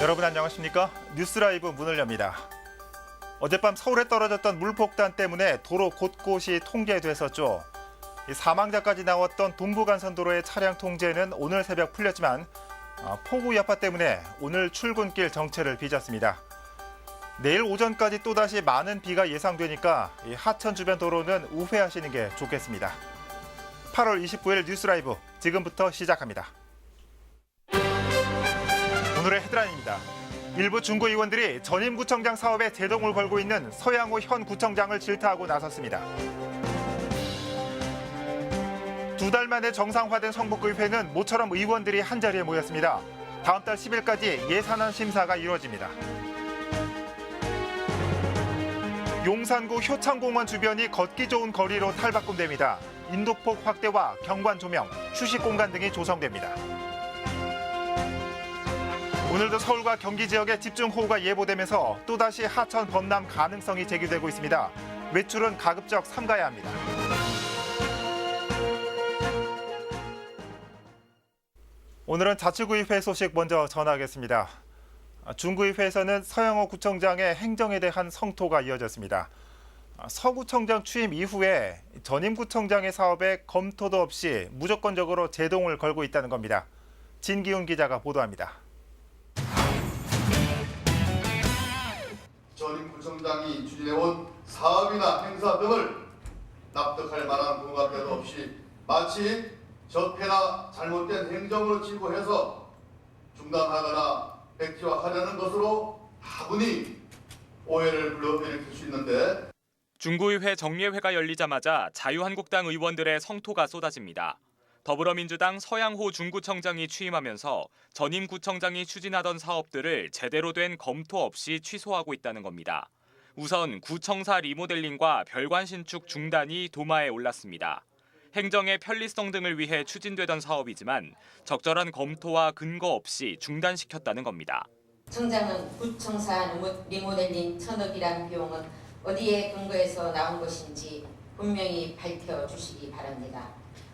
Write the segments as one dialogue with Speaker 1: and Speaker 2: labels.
Speaker 1: 여러분 안녕하십니까? 뉴스라이브 문을 엽니다. 어젯밤 서울에 떨어졌던 물폭탄 때문에 도로 곳곳이 통제됐었죠. 사망자까지 나왔던 동부간선도로의 차량 통제는 오늘 새벽 풀렸지만 폭우 여파 때문에 오늘 출근길 정체를 빚었습니다. 내일 오전까지 또다시 많은 비가 예상되니까 하천 주변 도로는 우회하시는 게 좋겠습니다. 8월 29일 뉴스라이브 지금부터 시작합니다. 오늘의 헤드라인입니다. 일부 중구 의원들이 전임구청장 사업에 제동을 걸고 있는 서양호 현 구청장을 질타하고 나섰습니다. 2달 만에 정상화된 성북의회는 모처럼 의원들이 한자리에 모였습니다. 다음 달 10일까지 예산안 심사가 이루어집니다. 용산구 효창공원 주변이 걷기 좋은 거리로 탈바꿈됩니다. 인도폭 확대와 경관 조명, 휴식 공간 등이 조성됩니다. 오늘도 서울과 경기 지역에 집중호우가 예보되면서 또다시 하천 범람 가능성이 제기되고 있습니다. 외출은 가급적 삼가야 합니다. 오늘은 자치구의회 소식 먼저 전하겠습니다. 중구의회에서는 서양호 구청장의 행정에 대한 성토가 이어졌습니다. 서 구청장 취임 이후에 전임 구청장의 사업에 검토도 없이 무조건적으로 제동을 걸고 있다는 겁니다. 진기훈 기자가 보도합니다.
Speaker 2: 전임 구청장이 추진해온 사업이나 행사 등을 납득할 만한 공감대도 없이 마치 적폐나 잘못된 행정으로 치부해서 중단하거나 백지화하려는 것으로 다분히 오해를 불러일으킬 수 있는데
Speaker 3: 중구의회 정례회가 열리자마자 자유한국당 의원들의 성토가 쏟아집니다. 더불어민주당 서양호 중구청장이 취임하면서 전임 구청장이 추진하던 사업들을 제대로 된 검토 없이 취소하고 있다는 겁니다. 우선 구청사 리모델링과 별관 신축 중단이 도마에 올랐습니다. 행정의 편리성 등을 위해 추진되던 사업이지만 적절한 검토와 근거 없이 중단시켰다는 겁니다.
Speaker 4: 청장은 구청사 리모델링 1,000억이라는 비용은 어디에 근거해서 나온 것인지 분명히 밝혀주시기 바랍니다.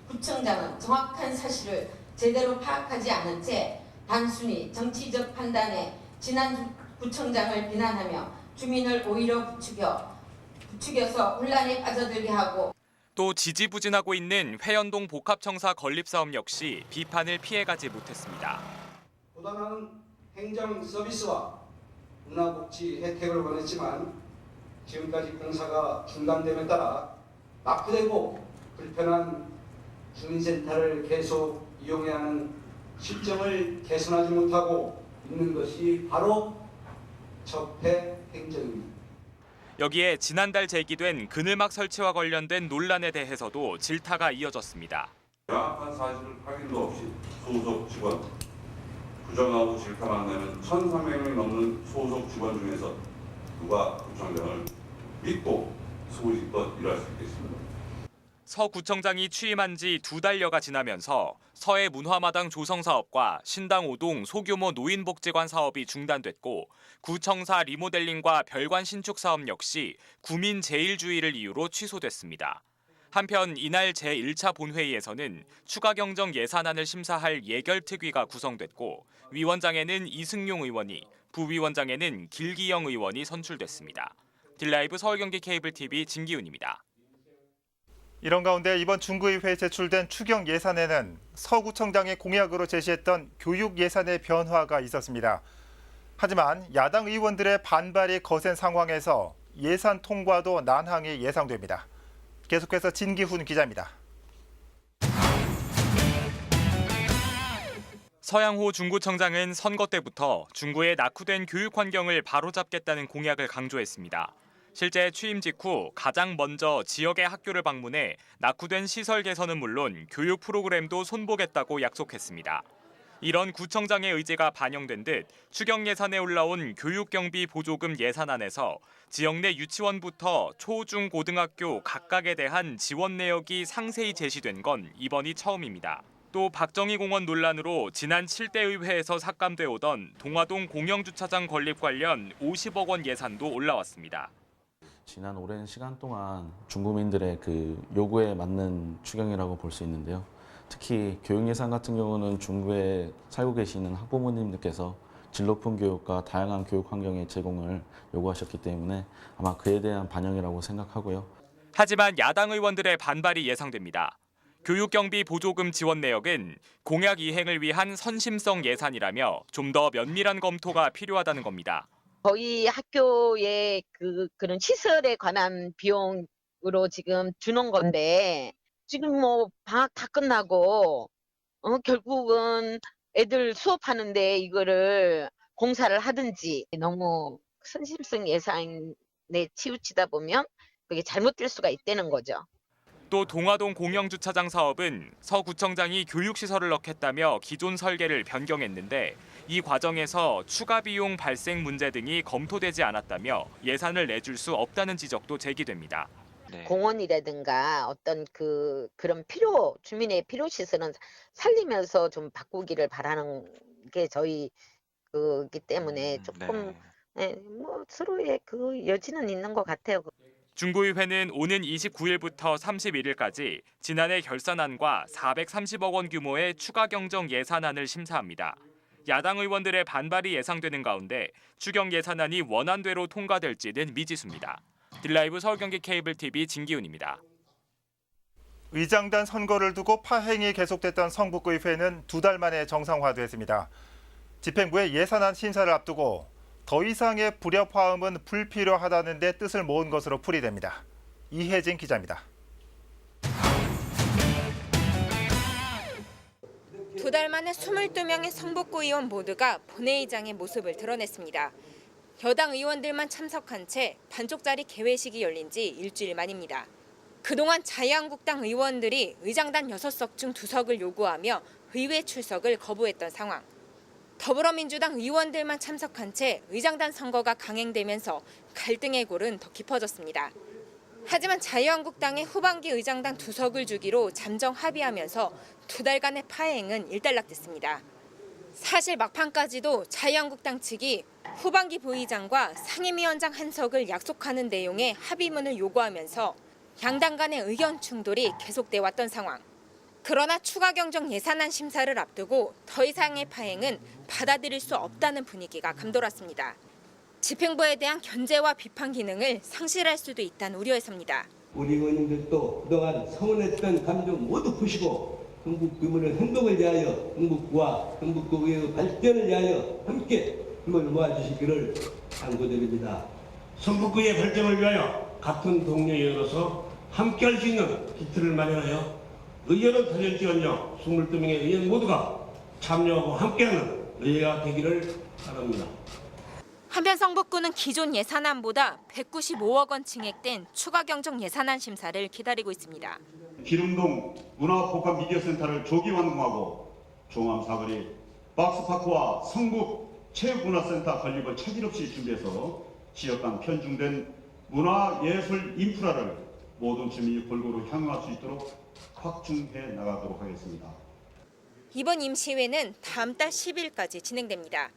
Speaker 4: 구청장은 정확한 사실을 제대로 파악하지 않은 채 단순히 정치적 판단에 지난 구청장을 비난하며 주민을 오히려 부추겨서 혼란에 빠져들게 하고
Speaker 3: 또 지지부진하고 있는 회연동 복합청사 건립사업 역시 비판을 피해가지 못했습니다.
Speaker 5: 보다 많은 행정 서비스와 문화복지 혜택을 원했지만 지금까지 공사가 중단됨에 따라 낙후되고 불편한 주민센터를 계속 이용해야 하는 실정을 개선하지 못하고 있는 것이 바로 적폐 행정입니다.
Speaker 3: 여기에 지난달 제기된 그늘막 설치와 관련된 논란에 대해서도 질타가 이어졌습니다.
Speaker 6: 명확한 사실을 확인도 없이 소속 직원, 부정하고 질타만 내는 1,300명이 넘는 소속 직원 중에서 누가 구청장을 믿고 소식껏 일할 수 있겠습니다.
Speaker 3: 서 구청장이 취임한 지 2달여가 지나면서 서해 문화마당 조성 사업과 신당 5동 소규모 노인복지관 사업이 중단됐고 구청사 리모델링과 별관 신축 사업 역시 구민 제일주의를 이유로 취소됐습니다. 한편 이날 제1차 본회의에서는 추가 경정 예산안을 심사할 예결특위가 구성됐고 위원장에는 이승용 의원이, 부위원장에는 길기영 의원이 선출됐습니다. 딜라이브 서울경기 케이블TV 진기훈입니다.
Speaker 1: 이런 가운데 이번 중구의회에 제출된 추경 예산에는 서 구청장이 공약으로 제시했던 교육 예산의 변화가 있었습니다. 하지만 야당 의원들의 반발이 거센 상황에서 예산 통과도 난항이 예상됩니다. 계속해서 진기훈 기자입니다.
Speaker 3: 서양호 중구청장은 선거 때부터 중구의 낙후된 교육 환경을 바로잡겠다는 공약을 강조했습니다. 실제 취임 직후 가장 먼저 지역의 학교를 방문해 낙후된 시설 개선은 물론 교육 프로그램도 손보겠다고 약속했습니다. 이런 구청장의 의지가 반영된 듯 추경 예산에 올라온 교육경비 보조금 예산안에서 지역 내 유치원부터 초, 중, 고등학교 각각에 대한 지원 내역이 상세히 제시된 건 이번이 처음입니다. 또 박정희 공원 논란으로 지난 7대 의회에서 삭감돼 오던 동화동 공영주차장 건립 관련 50억 원 예산도 올라왔습니다.
Speaker 7: 지난 오랜 시간 동안 중구민들의 그 요구에 맞는 추경이라고 볼 수 있는데요. 특히 교육 예산 같은 경우는 중구에 살고 계시는 학부모님들께서 질 높은 교육과 다양한 교육 환경의 제공을 요구하셨기 때문에 아마 그에 대한 반영이라고 생각하고요.
Speaker 3: 하지만 야당 의원들의 반발이 예상됩니다. 교육경비 보조금 지원 내역은 공약 이행을 위한 선심성 예산이라며 좀 더 면밀한 검토가 필요하다는 겁니다.
Speaker 8: 저희 학교의 그런 시설에 관한 비용으로 지금 주는 건데 지금 뭐 방학 다 끝나고 결국은 애들 수업하는데 이거를 공사를 하든지 너무 선심성 예산에 치우치다 보면 그게 잘못될 수가 있다는 거죠.
Speaker 3: 또 동화동 공영주차장 사업은 서 구청장이 교육시설을 넣겠다며 기존 설계를 변경했는데 이 과정에서 추가 비용 발생 문제 등이 검토되지 않았다며 예산을 내줄 수 없다는 지적도 제기됩니다.
Speaker 8: 공원이라든가 어떤 그런 주민의 필요 시설은 살리면서 좀 바꾸기를 바라는 게 저희 그기 때문에 조금 뭐 서로의 그 여지는 있는 것 같아요.
Speaker 3: 중구의회는 오는 29일부터 31일까지 지난해 결산안과 430억 원 규모의 추가 경정 예산안을 심사합니다. 야당 의원들의 반발이 예상되는 가운데 추경 예산안이 원안대로 통과될지는 미지수입니다. 딜라이브 서울경기 케이블 TV 진기훈입니다.
Speaker 1: 의장단 선거를 두고 파행이 계속됐던 성북구의회는 2달 만에 정상화됐습니다. 집행부의 예산안 심사를 앞두고 더 이상의 불협화음은 불필요하다는 데 뜻을 모은 것으로 풀이됩니다. 이혜진 기자입니다.
Speaker 9: 2달 만에 22명의 성북구 의원 모두가 본회의장의 모습을 드러냈습니다. 여당 의원들만 참석한 채 반쪽짜리 개회식이 열린 지 일주일 만입니다. 그동안 자유한국당 의원들이 의장단 6석 중 2석을 요구하며 의회 출석을 거부했던 상황. 더불어민주당 의원들만 참석한 채 의장단 선거가 강행되면서 갈등의 골은 더 깊어졌습니다. 하지만 자유한국당의 후반기 의장단 2석을 주기로 잠정 합의하면서 2달간의 파행은 일단락됐습니다. 사실 막판까지도 자유한국당 측이 후반기 부의장과 상임위원장 1석을 약속하는 내용의 합의문을 요구하면서 양당 간의 의견 충돌이 계속돼 왔던 상황. 그러나 추가 경정 예산안 심사를 앞두고 더 이상의 파행은 받아들일 수 없다는 분위기가 감돌았습니다. 집행부에 대한 견제와 비판 기능을 상실할 수도 있다는 우려에서입니다.
Speaker 10: 우리 의원님들도 그동안 서운했던 감정 모두 푸시고 흥북 규모의 행동을 위하여 흥북구와 흥북구의 발전을 위하여 함께 힘을 모아주시기를 당부드립니다.
Speaker 11: 성북구의 발전을 위하여 같은 동료 의원으로서 함께할 수 있는 기틀을 마련하여 의원은 터질지언정 22명의 의원 모두가 참여하고 함께하는 의회가 되기를 바랍니다.
Speaker 9: 한편 성북구는 기존 예산안보다 195억 원 증액된 추가 경정 예산안 심사를 기다리고 있습니다.
Speaker 6: 기름동 문화복합미디어센터를 조기 완공하고 종암사거리 박스파크와 성북 체육문화센터 건립을 차질 없이 준비해서 지역 간 편중된 문화예술 인프라를 모든 주민이 골고루 향유할 수 있도록 확충해 나가도록 하겠습니다.
Speaker 9: 이번 임시회는 다음 달 10일까지 진행됩니다.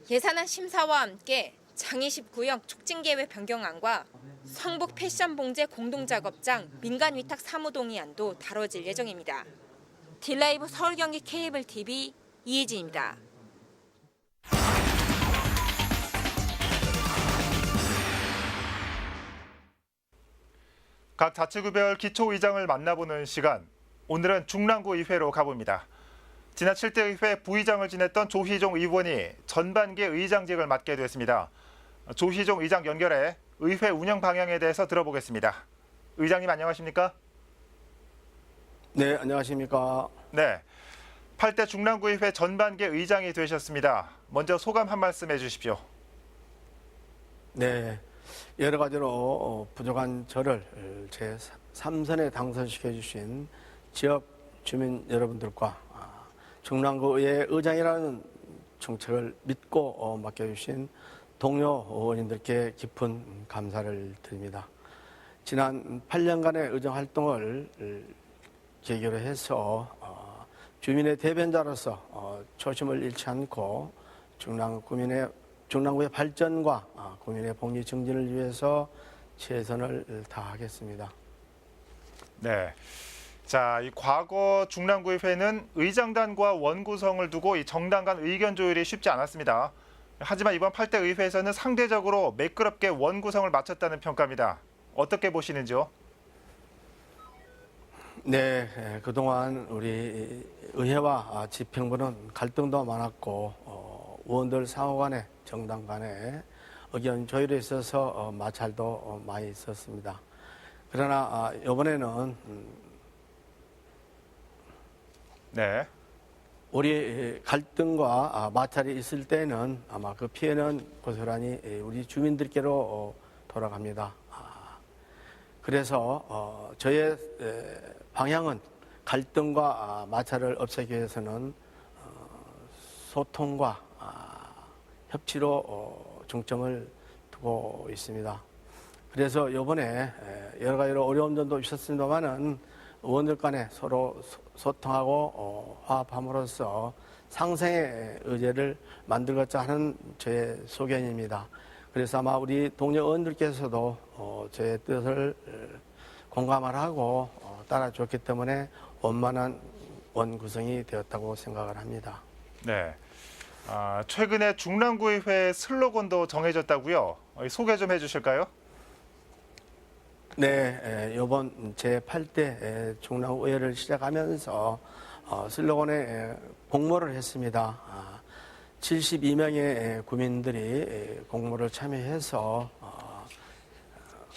Speaker 9: 예산안 심사와 함께 장이십 구역 촉진계획 변경안과 성북 패션봉제 공동작업장 민간위탁 사무동의안도 다뤄질 예정입니다. 딜라이브 서울경기 케이블 TV 이혜진입니다.
Speaker 1: 각 자치구별 기초의장을 만나보는 시간. 오늘은 중랑구 의회로 가봅니다. 지난 7대 의회 부의장을 지냈던 조희종 의원이 전반기 의장직을 맡게 됐습니다. 조희종 의장 연결해 의회 운영 방향에 대해서 들어보겠습니다. 의장님 안녕하십니까?
Speaker 12: 네, 안녕하십니까?
Speaker 1: 네, 8대 중랑구의회 전반기 의장이 되셨습니다. 먼저 소감 한 말씀 해주십시오.
Speaker 12: 네, 여러 가지로 부족한 저를 제3선에 당선시켜 주신 지역 주민 여러분들과 중랑구의 의장이라는 정책을 믿고 맡겨주신 동료 의원님들께 깊은 감사를 드립니다. 지난 8년간의 의정 활동을 계기로 해서 주민의 대변자로서 초심을 잃지 않고 중랑구의 발전과 국민의 복리 증진을 위해서 최선을 다하겠습니다.
Speaker 1: 네. 자, 이 과거 중랑구의회는 의장단과 원구성을 두고 이 정당 간 의견 조율이 쉽지 않았습니다. 하지만 이번 8대 의회에서는 상대적으로 매끄럽게 원구성을 마쳤다는 평가입니다. 어떻게 보시는지요?
Speaker 12: 네, 그동안 우리 의회와 집행부는 갈등도 많았고 의원들 상호 간에 정당 간에 의견 조율에 있어서 마찰도 많이 있었습니다. 그러나 이번에는
Speaker 1: 네.
Speaker 12: 우리 갈등과 마찰이 있을 때는 아마 그 피해는 고스란히 우리 주민들께로 돌아갑니다. 그래서 저의 방향은 갈등과 마찰을 없애기 위해서는 소통과 협치로 중점을 두고 있습니다. 그래서 이번에 여러 가지로 어려운 점도 있었습니다만은 의원들 간에 서로 소통하고 화합함으로써 상생의 의제를 만들고자 하는 저의 소견입니다. 그래서 아마 우리 동료 의원들께서도 저의 뜻을 공감을 하고 따라줬기 때문에 원만한 원 구성이 되었다고 생각을 합니다.
Speaker 1: 네. 최근에 중랑구의회 슬로건도 정해졌다고요? 소개 좀 해주실까요?
Speaker 12: 네, 이번 제8대 중랑구의회를 시작하면서 슬로건에 공모를 했습니다. 72명의 구민들이 공모를 참여해서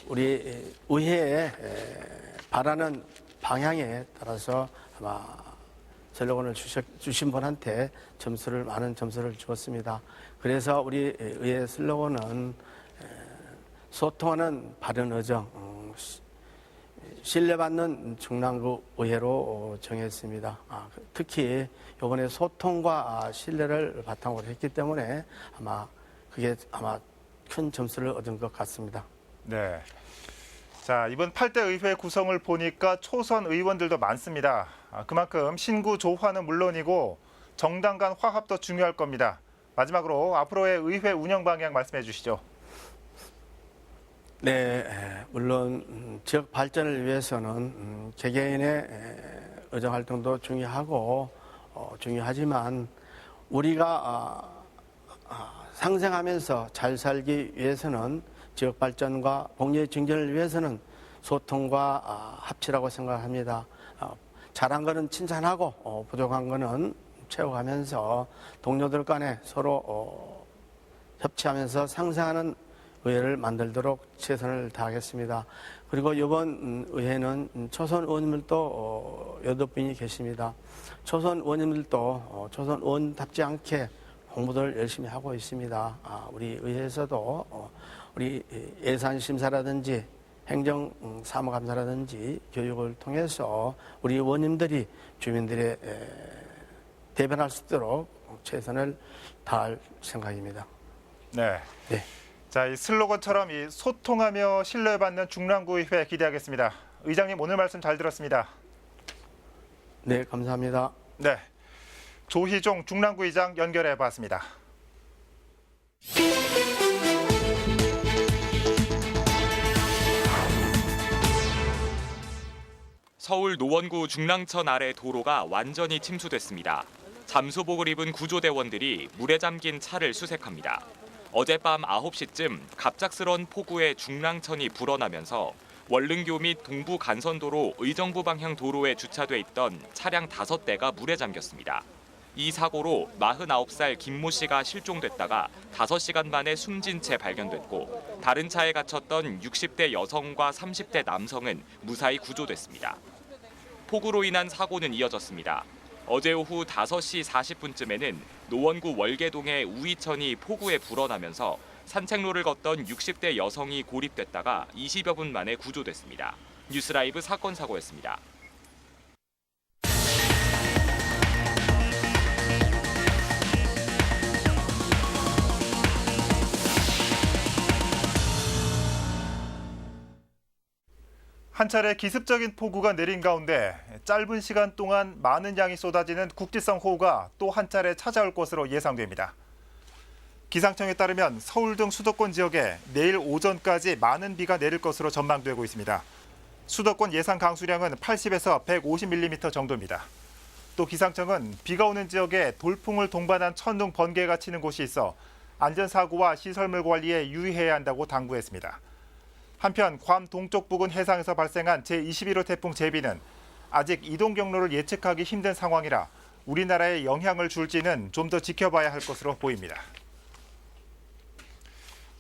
Speaker 12: 우리 의회에 바라는 방향에 따라서 아마 슬로건을 주신 분한테 많은 점수를 주었습니다. 그래서 우리 의회 슬로건은 소통하는 바른 의정, 신뢰받는 중랑구 의회로 정했습니다. 특히 이번에 소통과 신뢰를 바탕으로 했기 때문에 그게 큰 점수를 얻은 것 같습니다.
Speaker 1: 네. 자, 이번 8대 의회 구성을 보니까 초선 의원들도 많습니다. 그만큼 신구 조화는 물론이고 정당 간 화합도 중요할 겁니다. 마지막으로 앞으로의 의회 운영 방향 말씀해 주시죠.
Speaker 12: 네, 물론 지역 발전을 위해서는 개개인의 의정 활동도 중요하고 중요하지만 우리가 상생하면서 잘 살기 위해서는 지역 발전과 복리의 증진을 위해서는 소통과 합치라고 생각합니다. 잘한 거는 칭찬하고 부족한 거는 채워가면서 동료들 간에 서로 협치하면서 상생하는 의회를 만들도록 최선을 다하겠습니다. 그리고 이번 의회는 초선 의원님들도 8분이 계십니다. 초선 의원님들도 초선 의원답지 않게 공부를 열심히 하고 있습니다. 우리 의회에서도 우리 예산심사라든지 행정 사무감사라든지 교육을 통해서 우리 의원님들이 주민들의 대변할 수 있도록 최선을 다할 생각입니다.
Speaker 1: 네.
Speaker 12: 네.
Speaker 1: 자, 이 슬로건처럼 이 소통하며 신뢰받는 중랑구의회 기대하겠습니다. 의장님 오늘 말씀 잘 들었습니다.
Speaker 12: 네, 감사합니다.
Speaker 1: 네. 조희종 중랑구의장 연결해 봤습니다.
Speaker 3: 서울 노원구 중랑천 아래 도로가 완전히 침수됐습니다. 잠수복을 입은 구조대원들이 물에 잠긴 차를 수색합니다. 어젯밤 9시쯤 갑작스런 폭우에 중랑천이 불어나면서 월릉교 및 동부 간선도로 의정부 방향 도로에 주차돼 있던 차량 5대가 물에 잠겼습니다. 이 사고로 49살 김모 씨가 실종됐다가 5시간 만에 숨진 채 발견됐고 다른 차에 갇혔던 60대 여성과 30대 남성은 무사히 구조됐습니다. 폭우로 인한 사고는 이어졌습니다. 어제 오후 5시 40분쯤에는 노원구 월계동의 우이천이 폭우에 불어나면서 산책로를 걷던 60대 여성이 고립됐다가 20여 분 만에 구조됐습니다. 뉴스라이브 사건 사고였습니다.
Speaker 1: 한 차례 기습적인 폭우가 내린 가운데 짧은 시간 동안 많은 양이 쏟아지는 국지성 호우가 또 한 차례 찾아올 것으로 예상됩니다. 기상청에 따르면 서울 등 수도권 지역에 내일 오전까지 많은 비가 내릴 것으로 전망되고 있습니다. 수도권 예상 강수량은 80에서 150mm 정도입니다. 또 기상청은 비가 오는 지역에 돌풍을 동반한 천둥 번개가 치는 곳이 있어 안전사고와 시설물 관리에 유의해야 한다고 당부했습니다. 한편 괌 동쪽 부근 해상에서 발생한 제21호 태풍 제비는 아직 이동 경로를 예측하기 힘든 상황이라 우리나라에 영향을 줄지는 좀 더 지켜봐야 할 것으로 보입니다.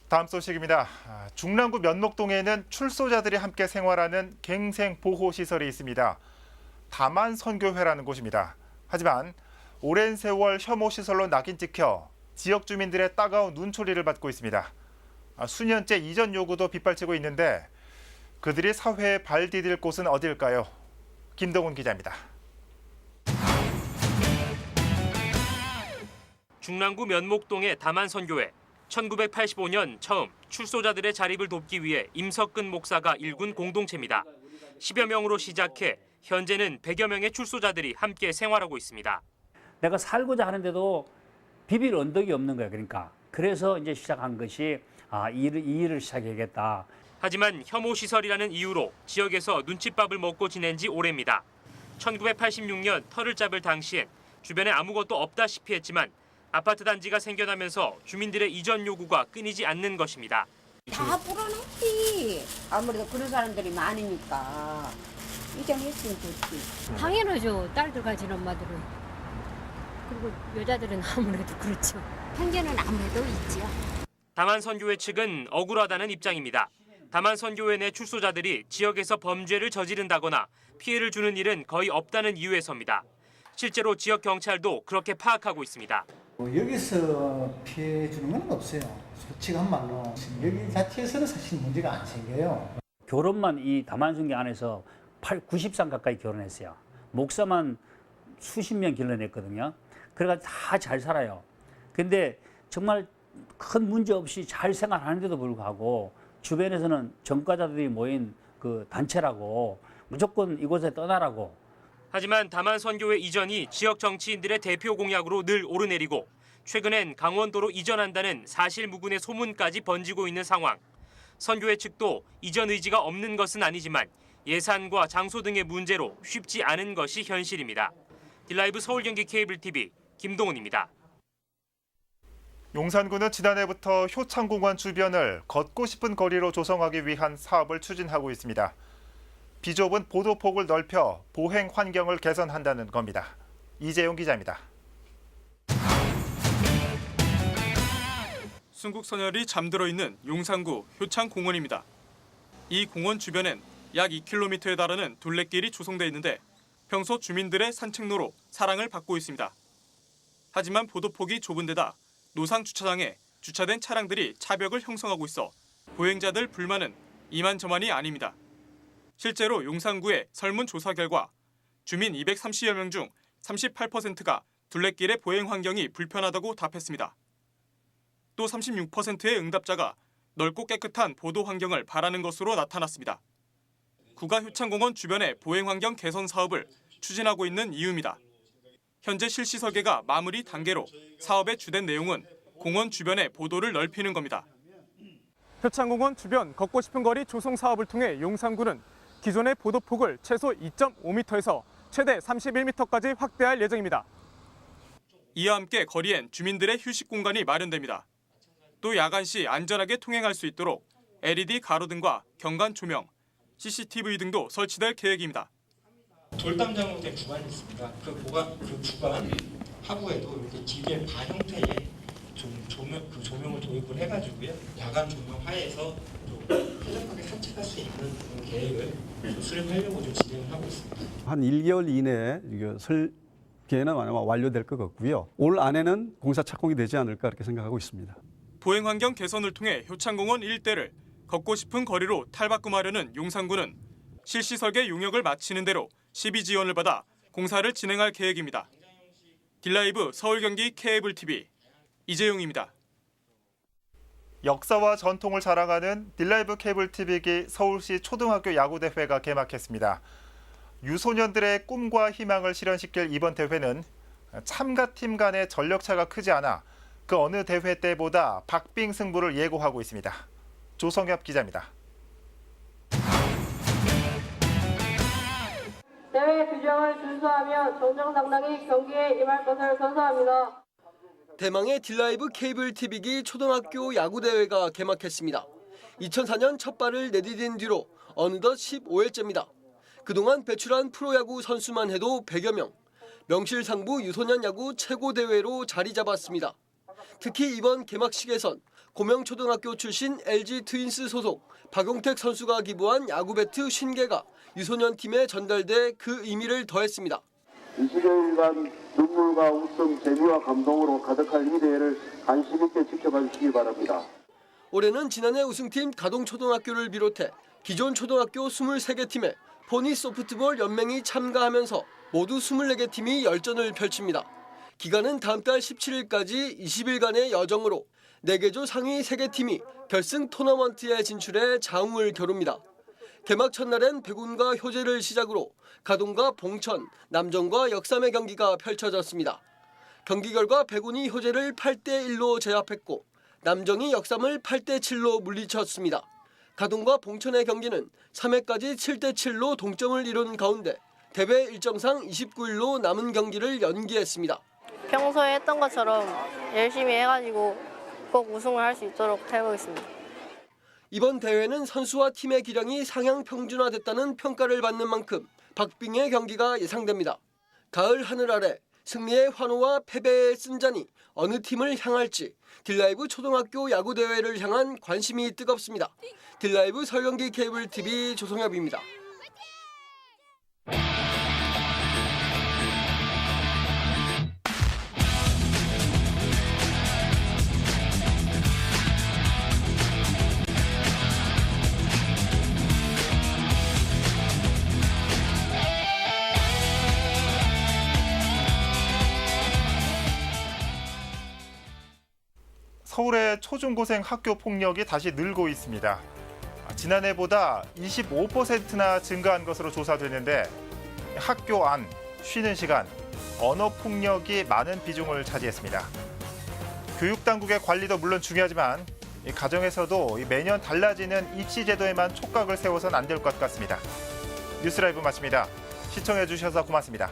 Speaker 1: 다음 소식입니다. 중랑구 면목동에는 출소자들이 함께 생활하는 갱생보호시설이 있습니다. 다만선교회라는 곳입니다. 하지만 오랜 세월 혐오시설로 낙인 찍혀 지역 주민들의 따가운 눈초리를 받고 있습니다. 수년째 이전 요구도 빗발치고 있는데 그들이 사회에 발 디딜 곳은 어딜까요? 김동훈 기자입니다.
Speaker 13: 중랑구 면목동의 다만선교회. 1985년 처음 출소자들의 자립을 돕기 위해 임석근 목사가 일군 공동체입니다. 10여 명으로 시작해 현재는 100여 명의 출소자들이 함께 생활하고 있습니다.
Speaker 14: 내가 살고자 하는데도 비빌 언덕이 없는 거야. 그래서 이제 시작한 것이 이 일을 시작해야겠다.
Speaker 13: 하지만 혐오시설이라는 이유로 지역에서 눈칫밥을 먹고 지낸 지 오래입니다. 1986년 터를 잡을 당시엔 주변에 아무것도 없다시피 했지만 아파트 단지가 생겨나면서 주민들의 이전 요구가 끊이지 않는 것입니다.
Speaker 15: 다 불어났지. 아무래도 그런 사람들이 많으니까 이전했으면 좋지.
Speaker 16: 당연하죠. 딸들 가진 엄마들은. 그리고 여자들은 아무래도 그렇죠.
Speaker 15: 편견은 아무래도 있죠.
Speaker 13: 다만선교회 측은 억울하다는 입장입니다. 다만선교회 내 출소자들이 지역에서 범죄를 저지른다거나 피해를 주는 일은 거의 없다는 이유에서입니다. 실제로 지역 경찰도 그렇게 파악하고 있습니다.
Speaker 17: 여기서 피해 주는 건 없어요. 솔직한 말로 여기 자체에서는 사실 문제가 안 생겨요.
Speaker 14: 결혼만 이 다만선교 안에서 90상 가까이 결혼했어요. 목사만 수십 명 길러냈거든요. 그래가지고 다 잘 살아요. 근데 정말 큰 문제 없이 잘 생활하는데도 불구하고 주변에서는 전과자들이 모인 그 단체라고 무조건 이곳에 떠나라고.
Speaker 13: 하지만 다만선교회 이전이 지역 정치인들의 대표 공약으로 늘 오르내리고 최근엔 강원도로 이전한다는 사실무근의 소문까지 번지고 있는 상황. 선교회 측도 이전 의지가 없는 것은 아니지만 예산과 장소 등의 문제로 쉽지 않은 것이 현실입니다. 딜라이브 서울 경기 케이블 TV 김동훈입니다.
Speaker 1: 용산구는 지난해부터 효창공원 주변을 걷고 싶은 거리로 조성하기 위한 사업을 추진하고 있습니다. 비좁은 보도폭을 넓혀 보행 환경을 개선한다는 겁니다. 이재용 기자입니다.
Speaker 18: 순국선열이 잠들어 있는 용산구 효창공원입니다. 이 공원 주변엔 약 2km에 달하는 둘레길이 조성돼 있는데 평소 주민들의 산책로로 사랑을 받고 있습니다. 하지만 보도폭이 좁은 데다 노상 주차장에 주차된 차량들이 차벽을 형성하고 있어 보행자들 불만은 이만저만이 아닙니다. 실제로 용산구의 설문조사 결과 주민 230여 명 중 38%가 둘레길의 보행 환경이 불편하다고 답했습니다. 또 36%의 응답자가 넓고 깨끗한 보도 환경을 바라는 것으로 나타났습니다. 구가 효창공원 주변의 보행 환경 개선 사업을 추진하고 있는 이유입니다. 현재 실시 설계가 마무리 단계로 사업의 주된 내용은 공원 주변의 보도를 넓히는 겁니다. 효창공원 주변 걷고 싶은 거리 조성 사업을 통해 용산구는 기존의 보도폭을 최소 2.5m에서 최대 31m까지 확대할 예정입니다. 이와 함께 거리엔 주민들의 휴식 공간이 마련됩니다. 또 야간 시 안전하게 통행할 수 있도록 LED 가로등과 경관 조명, CCTV 등도 설치될 계획입니다.
Speaker 19: 돌담 작업된 구간이 있습니다. 그 구간 하부에도 이렇게 기계 바 형태의 조명을 도입을 해가지고요. 야간 조명 하에서 좀 쾌적하게 산책할 수 있는 그런 계획을 수립하려고 좀 진행을 하고 있습니다.
Speaker 20: 한 1개월 이내에 설계는 아마 완료될 것 같고요. 올 안에는 공사 착공이 되지 않을까 이렇게 생각하고 있습니다.
Speaker 18: 보행 환경 개선을 통해 효창공원 일대를 걷고 싶은 거리로 탈바꿈하려는 용산구는 실시 설계 용역을 마치는 대로 시비 지원을 받아 공사를 진행할 계획입니다. 딜라이브 서울 경기 케이블 TV 이재용입니다.
Speaker 1: 역사와 전통을 자랑하는 딜라이브 케이블 TV기 서울시 초등학교 야구대회가 개막했습니다. 유소년들의 꿈과 희망을 실현시킬 이번 대회는 참가팀 간의 전력차가 크지 않아 그 어느 대회 때보다 박빙 승부를 예고하고 있습니다. 조성엽 기자입니다.
Speaker 21: 대회 규정을 준수하며 정정당당히 경기에 임할 것을 선서합니다. 대망의 딜라이브 케이블 TV기 초등학교 야구대회가 개막했습니다. 2004년 첫 발을 내디딘 뒤로 어느덧 15회째입니다. 그동안 배출한 프로야구 선수만 해도 100여 명, 명실상부 유소년 야구 최고대회로 자리 잡았습니다. 특히 이번 개막식에선 고명초등학교 출신 LG 트윈스 소속 박용택 선수가 기부한 야구 배트 50개가 유소년 팀에 전달돼 그 의미를 더했습니다.
Speaker 22: 20여일간 눈물과 웃음, 재미와 감동으로 가득할 이 대회를 관심 있게 지켜봐 주시기 바랍니다.
Speaker 21: 올해는 지난해 우승팀 가동초등학교를 비롯해 기존 초등학교 23개 팀에 포니 소프트볼 연맹이 참가하면서 모두 24개 팀이 열전을 펼칩니다. 기간은 다음 달 17일까지 20일간의 여정으로 4개조 상위 3개 팀이 결승 토너먼트에 진출해 자웅을 겨룹니다. 개막 첫날엔 백운과 효재를 시작으로 가동과 봉천, 남정과 역삼의 경기가 펼쳐졌습니다. 경기 결과 백운이 효재를 8대1로 제압했고 남정이 역삼을 8대7로 물리쳤습니다. 가동과 봉천의 경기는 3회까지 7대7로 동점을 이룬 가운데 대회 일정상 29일로 남은 경기를 연기했습니다.
Speaker 23: 평소에 했던 것처럼 열심히 해가지고 꼭 우승을 할 수 있도록 해보겠습니다.
Speaker 21: 이번 대회는 선수와 팀의 기량이 상향 평준화됐다는 평가를 받는 만큼 박빙의 경기가 예상됩니다. 가을 하늘 아래 승리의 환호와 패배의 쓴잔이 어느 팀을 향할지 딜라이브 초등학교 야구 대회를 향한 관심이 뜨겁습니다. 딜라이브 설경기 케이블 TV 조성엽입니다.
Speaker 1: 서울의 초중고생 학교 폭력이 다시 늘고 있습니다. 지난해보다 25%나 증가한 것으로 조사되는데 학교 안, 쉬는 시간, 언어 폭력이 많은 비중을 차지했습니다. 교육당국의 관리도 물론 중요하지만 가정에서도 매년 달라지는 입시 제도에만 촉각을 세워서는 안 될 것 같습니다. 뉴스라이브 마칩니다. 시청해 주셔서 고맙습니다.